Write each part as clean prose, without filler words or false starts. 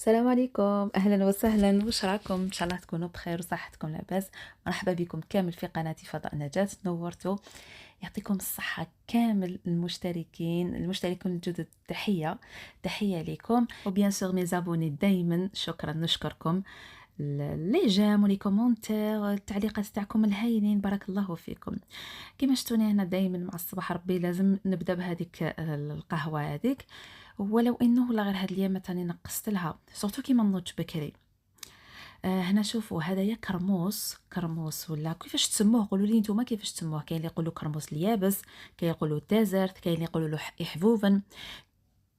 السلام عليكم، أهلا وسهلا، واش راكم؟ إن شاء الله تكونوا بخير وصحتكم لاباس. مرحبا بكم كامل في قناة فضاء نجاة، نورتوا. يعطيكم الصحة كامل المشتركين الجدد، تحية لكم. وبيان سور مي زابوني دايما شكرا، نشكركم. لي جام ولي كومونتير، التعليقات تاعكم الهايلين، بارك الله فيكم. كيما شفتوني هنا دايما مع الصباح ربي لازم نبدا بهذيك القهوه هذيك، ولو انه والله غير هاد الايام تاني نقصت لها سورتو كيما نوض بكري. هنا شوفوا هذايا كرموس ولا كيفاش تسموه؟ قولوا لي نتوما كيفاش تسموه. كاين اللي يقولوا كرموس اليابس، كاين يقولوا تازرت، كاين اللي يقولوا له حفوفا.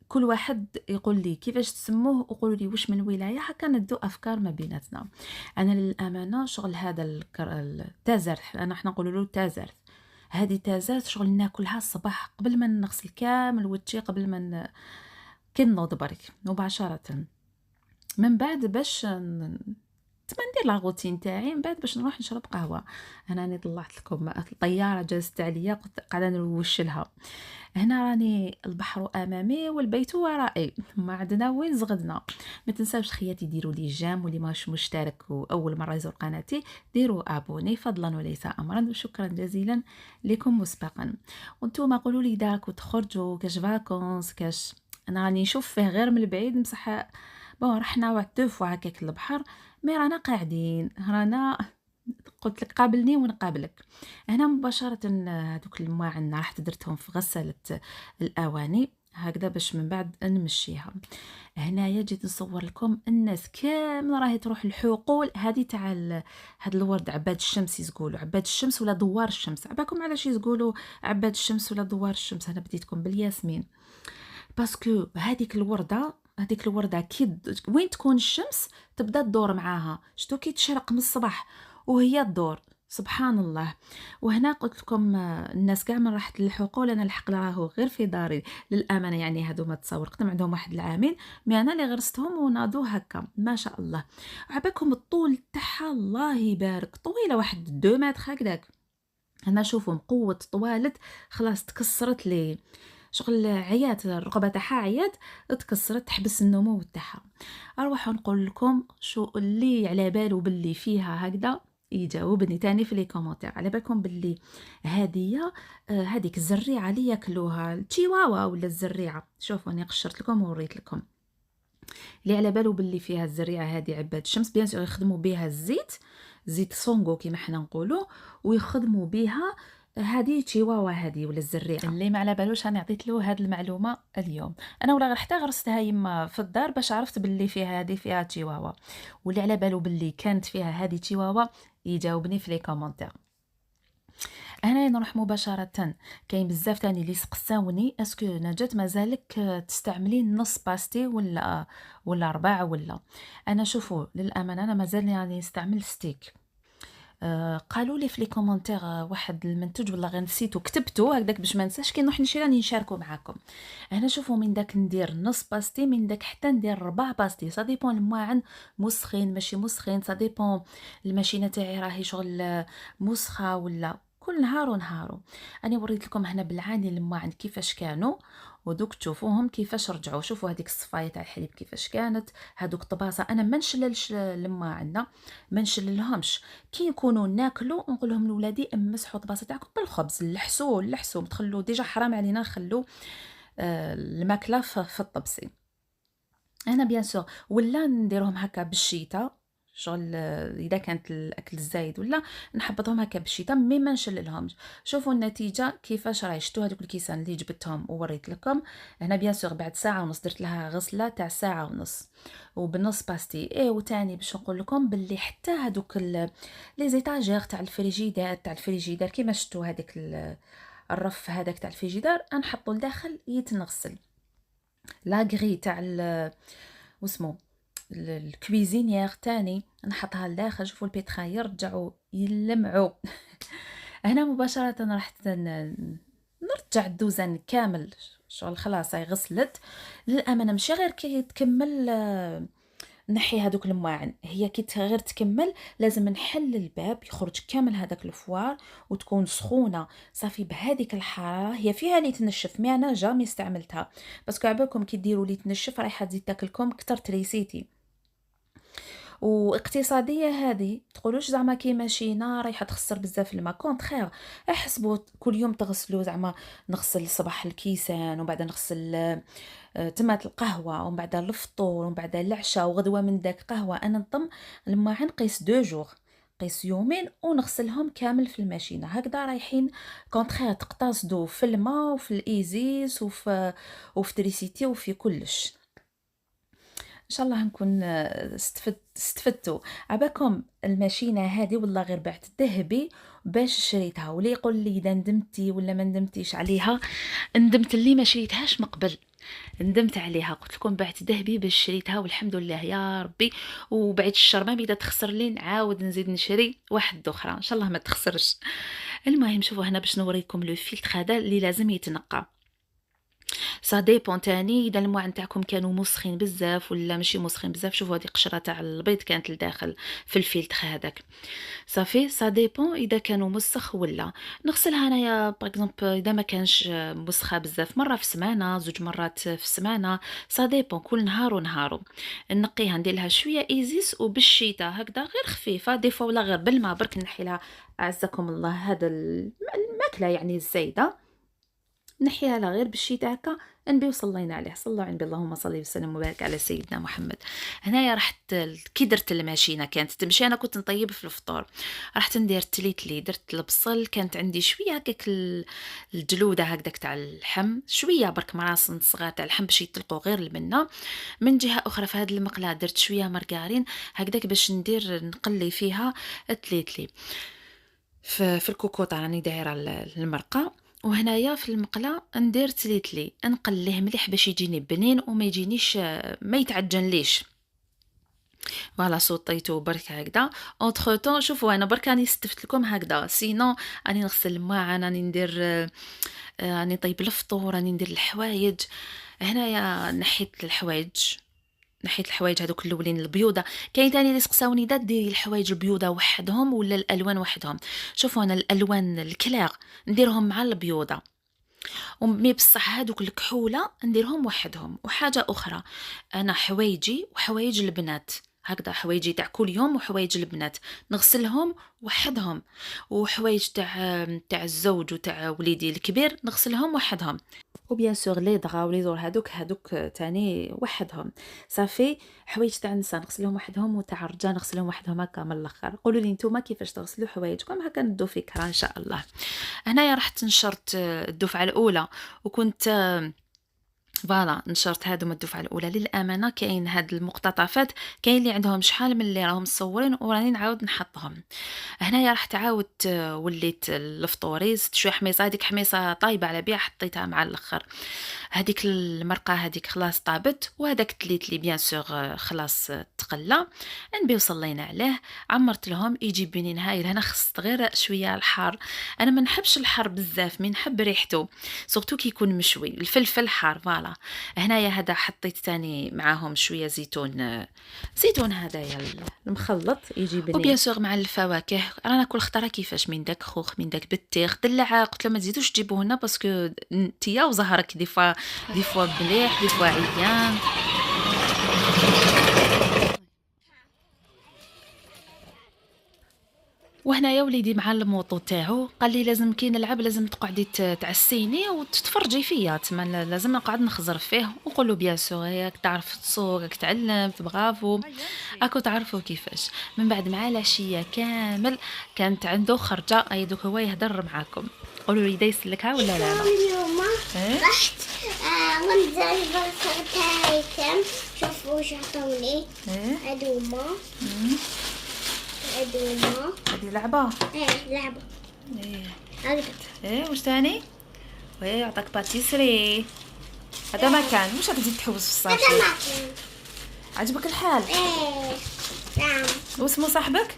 كل واحد يقول لي كيفاش تسموه وقولوا لي واش من ولايه، هكا ندو افكار ما بيناتنا. انا للامانه شغل هذا التازرت، احنا نقولوا له تازرت. هذه تازرت شغل ناكلها الصباح قبل ما نغسل كامل وجهي، قبل ما كي نوض برك مباشره. من بعد باش تما ندير لا روتين تاعي، من بعد باش نروح نشرب قهوه. انا راني طلعت لكم الطياره جازت عليا، قلت قاعده نوش لها. هنا راني البحر امامي والبيت ورائي، ما عندنا وين زغدنا. ما تنساوش خياتي ديروا لي جام، واللي ماش مشترك واول مره يزور قناتي ديروا ابوني فضلا وليس امرا، وشكرا جزيلا لكم مسبقا. وانتم قولوا لي داك وتخرجوا كاش فاكونس كاش. انا راني نشوف فيه غير من البعيد مسح. بون رحنا واحد دو فوا هكاك للبحر، مي رانا قاعدين رانا. قلت لك قابلني ونقابلك. هنا مباشرة هذوك المواعن رحت درتهم في غسالة الأواني هكذا باش من بعد نمشيها. هنايا جيت نصور لكم الناس كامل راهي تروح الحقول هذه تاع هاد الورد عباد الشمس، يقولوا عباد الشمس ولا دوار الشمس. عباكم علاش يقولوا عباد الشمس ولا دوار الشمس؟ انا بديتكم بالياسمين باسكو هذيك الوردة وين تكون الشمس تبدا تدور معاها. شتو كي تشرق من الصباح وهي تدور، سبحان الله. وهنا قلت لكم الناس كاع من راحت للحقول، انا الحق راهو غير في داري للامانه. يعني هذو ما تصور قدام عندهم واحد العامين، مي انا اللي غرستهم وناضوا هكا ما شاء الله. عباكم الطول تاعها الله يبارك، طويله واحد 2 متر هكذاك. هنا شوفوا قوه طوالت خلاص تكسرت لي شغل عيات الرقبه تاعها، عيات تكسرت تحبس النمو تاعها. اروح نقول لكم شو اللي على بالو باللي فيها هكذا يجاوبني تاني في لي كومونتير. على بالكم باللي هذيك الزريعه اللي ياكلوها التشيواوا ولا الزريعه، شوفوا اني قشرت لكم ووريت لكم. اللي على بالو باللي فيها الزريعه هذه عباد الشمس، بيان سور يخدموا بها الزيت، زيت سونغو كيما حنا نقولوا، ويخدموا بها هذه تشيواوا هذه ولا الزريعه. اللي ما على بالوش انا عطيت له هذه المعلومه اليوم. انا ولا غير حتى غرستها يما في الدار باش عرفت باللي فيها تشيواوا. واللي على بالو باللي كانت فيها هذه تشيواوا يجاوبني في لي كومونتير. هنايا نروح مباشرة. كاين بزاف تاني اللي سقساوني اسكو نجاة مازالك تستعملين نص باستي ولا ربع ولا. انا شوفوا للامانه انا مازال يعني نستعمل ستيك. قالوا لي في لي كومونتير واحد المنتوج والله غير نسيتو كتبته هكذاك باش ما نساش، كي نروح نشري راني نشاركو معاكم. هنا شوفوا من داك ندير نص باستي، من داك حتى ندير 4 باستي، سا ديبون المواعن مسخين ماشي مسخين، سا ديبون الماشينه تاعي راهي شغل مسخه ولا. كل نهار ونهارو. انا وريت لكم هنا بالعاني المواعن كيفاش كانوا، ودوك تشوفوهم كيفاش رجعوا. شوفوا هذيك الصفايه تاع الحليب كيفاش كانت، هذوك الطباسه انا ما نشللش المواعن، ما نشللهمش. كي نكونوا ناكلوا نقول لهم لولادي امسحوا الطباسه تاعكم بالخبز، لحسوا تخلوا ديجا حرام علينا نخلوا الماكله في الطبسي. انا بيان سور ولا نديرهم هكا بالشيته، شغل اذا كانت الاكل الزايد ولا نحبطهم هكا بالشيته مي ما نشللهمش. شوفوا النتيجه كيفاش راهي. شفتوا هذوك الكيسان اللي جبتهم ووريت لكم هنا بيان سور بعد ساعه ونص درت لها غسله تاع ساعه ونص وبنص باستي. وتاني باش نقول لكم باللي حتى هذوك لي زيتاجير تاع الفريجيدار كيما شفتوا هذاك الرف هذاك تاع الفريجيدار نحطو لداخل يتنغسل. لاغري تاع واسمو الكويزينيير تاني نحطها لداخل. شوفوا البيتخا يرجعوا يلمعوا. هنا مباشرة رحت نرجع الدوزن كامل، شغل خلاص هاي غسلت للأمانة. ماشي غير كي تكمل نحي هادوك المواعن. هي كي غير تكمل لازم نحل الباب يخرج كامل هذاك الفوار وتكون سخونه صافي بهذيك الحراره. هي فيها اللي تنشف مي انا جامي استعملتها باسكو عبالكم كي ديروا لي تنشف رايحه تزيد تاكلكم كتر تريسيتي. واقتصاديه هذه تقولوش زعما كي ماشينا رايحه تخسر بزاف الماء، كونطخيغ. احسبوا كل يوم تغسلوا زعما نغسل الصباح الكيسان ومن بعد نغسل تمات القهوه ومن بعد الفطور ومن بعد العشاء وغدوه من داك قهوه. انا نضم الماعن نقيس 2 جوغ، قيس يومين ونغسلهم كامل في الماشينه هكذا رايحين كونطخيغ تقتصدوا في الماء وفي الايزيس وفي تريسيتي وفي كلش. ان شاء الله نكون استفدتوا. عباكم الماشينه هذه والله غير بعت ذهبي باش شريتها، ولا يقول لي اذا ندمتي ولا ما ندمتيش عليها. ندمت اللي ما شريتهاش من قبل، ندمت عليها. قلت لكم بعت ذهبي باش شريتها والحمد لله يا ربي. وبعد الشر ما بدا تخسر لي نعاود نزيد نشري واحد اخرى ان شاء الله ما تخسرش. المهم شوفوا هنا باش نوريكم لو فيلتر هذا اللي لازم يتنقى. سا ديبون تاني اذا الماء نتاعكم كانوا مسخين بزاف ولا ماشي مسخين بزاف. شوفوا هذه قشره تاع البيض كانت لداخل في الفلتر هذاك صافي. سا ديبون اذا كانوا مسخ ولا. نغسلها انايا باغ اكزومبل اذا ما كانش مسخه بزاف مره في السمانه 2 مرات في السمانه. سا ديبون كل نهار ونهار نقيها ندير لها شويه ايزيس وبالشيته هكذا غير خفيفه ديفا ولا غير بالماء برك نحي لها اعزكم الله هذا الماكله يعني الزايده نحيها لها غير بالشيء هكا. النبي وصلينا عليه صلى على النبي اللهم صل وسلم وبارك على سيدنا محمد. هنايا رحت كي درت الماشينه كانت تمشي انا كنت نطيب في الفطور رحت ندير تليتلي درت البصل كانت عندي شويه هكاك الجلوده هكذاك تاع اللحم شويه برك مراس صغار تاع اللحم باش يطلقوا غير المنه. من جهه اخرى في هذه المقله درت شويه مارغرين هكذاك باش ندير نقلي فيها التليتلي. في الكوكوطه راني دايره المرقه وهنايا في المقله ندير تليتلي نقليه مليح باش يجيني بنين وما يجينيش ما يتعجنليش. فوالا صوطيتو برك هكذا. اونتر طون شوفوا انا برك راني استفدت لكم هكذا سينو راني نغسل الماء راني ندير راني طيب الفطور راني ندير الحوايج. هنايا نحيت الحوايج هذوك الاولين البيوضه. كاين ثاني اللي سقساوني ديري الحوايج البيوضه وحدهم ولا الالوان وحدهم. شوفوا انا الالوان الكلاغ نديرهم مع البيوضه ومي بصح هذوك الكحوله نديرهم وحدهم. وحاجه اخرى انا حوايجي وحوايج البنات هكذا حوايجي تاع كل يوم وحوايج البنات نغسلهم وحدهم وحوايج تاع الزوج وتاع وليدي الكبير نغسلهم وحدهم. وبيان سور لي دغا ولي زور هادوك تاني وحدهم صافي. حوايج تاع النساء نغسلهم وحدهم وتاع الرجال نغسلهم وحدهم هكا من الاخر. قولوا لي نتوما كيفاش تغسلوا حوايجكم هكا ندو فكره ان شاء الله. هنايا رحت نشرت الدفعه الاولى وكنت فوالا نشرت هادو الدفعه الاولى. للامانه كاين هاد المقتطفات كاين اللي عندهم شحال من اللي راهم مصورين وراني نعاود نحطهم. هنايا راح تعاودت وليت الفطوري زدت شويه حميصه هذيك حميصه طايبه على بها حطيتها مع الاخر. هذيك المرقه هذيك خلاص طابت وهذاك تليت لي بيان سور خلاص تقلى. نبي وصلينا عليه عمرت لهم يجي بنين هايل. هنا خصت غير شويه الحار. انا ما نحبش الحار بزاف مي نحب ريحته سورتو كي يكون مشوي الفلفل حار. فوالا هنايا هذا حطيت تاني معاهم شويه زيتون هذايا المخلط يجي بنين. وبيان سور مع الفواكه رانا ناكل خطره كيفاش من داك خوخ من داك بطيخ دلع. قلت لهم ما تزيدوش تجيبوه لنا باسكو تيا وزهرك دي فوا مليح دي فوا عيان. وهنايا وليدي مع الموطو تاعو قال لي لازم كي نلعب لازم تقعدي تعسيني وتتفرجي فيا تما لازم نقعد نخزر فيه ونقول له بيان سور ياك تعرف تصوغ راك تعلمت برافو اكو تعرفوا كيفاش. من بعد مع العشيه كامل كانت عنده خرجه اي دوك هو يهضر معاكم. قولوا لي دايس لكها ولا لا؟ اليوم رحت ونزل بركتايكم شوفوا واش عطوني هادوما هذه لعبه لعبه واش ثاني عطاك باتيسري. هذا ما كان واش غادي تحوس في الصافي. هذا ما كان عجبك الحال؟ نعم. واسمو صاحبك؟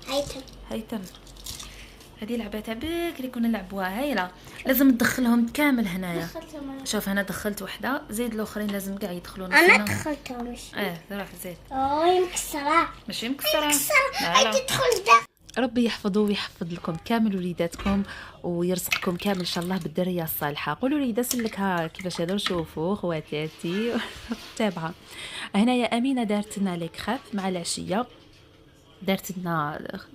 هيثم. هيثم. هذه لعبه تاع بكري كنا نلعبوها هايله، لازم ندخلهم كامل هنايا. دخلتهم أنا. شوف انا دخلت وحده، زيد الاخرين لازم كاع يدخلون. انا دخلتهم مش روح زيد. هي مكسره ماشي مكسره. انت تدخل ده. ربي يحفظه ويحفظ لكم كامل وليداتكم ويرزقكم كامل ان شاء الله بالذريه الصالحه. قولوا لي دا سلكها كيفاش هادو. شوفوا خواتاتي تابعه. هنايا امينه دارت لنا لي كريب مع العشيه،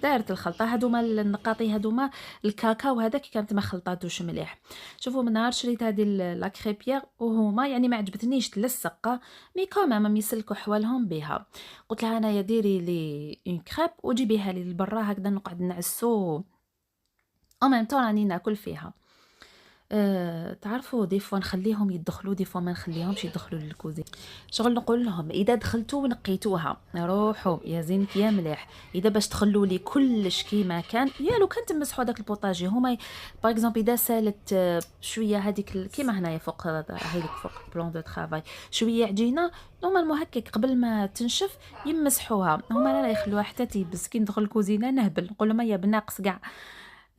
دارت الخلطه. هادوما النقاطي، هادوما الكاكاو هذاك كانت ما خلطاتوش مليح. شوفوا من نهار شريت هذه لا كريبيير وهما يعني ما عجبتنيش تلصق، مي كومام يسلكوا حوالهم بها. قلت لها انايا ديري لي اون كريب وجيبيها لي لبرا هكذا نقعد نعسو او ميم طون راني ناكل فيها. تعرفوا دي فوا نخليهم يدخلوا، دي فوا ما نخليهمش يدخلوا للكوزين. شغل نقول لهم اذا دخلتوا ونقيتوها روحوا يا زينك يا مليح. اذا باش تخلوا لي كلش كيما كان، يا لو كان تمسحوا داك البوطاجي هما باغ اكزومبل اذا سالت شويه هذيك كيما هنايا فوق هذيك فوق بلون دو طرافاي شويه عجينه نورمالمون هكاك قبل ما تنشف يمسحوها. هما لا يخلوها حتى تيبس. كي ندخل الكوزينه نهبل نقول لهم يا بناقص كاع.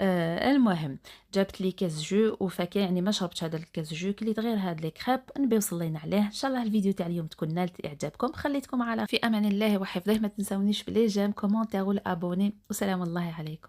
المهم جابت لي كاس جو وفاكهه، يعني ما شربتش هذا الكاس جو، كليت غير هاد لي كريب نبي وصلينا عليه. ان شاء الله الفيديو تاع اليوم تكون نالت اعجابكم. خليتكم على في امان الله وحفظه. ما تنسونيش بلي جيم كومونتير والابوني، وسلام الله عليكم.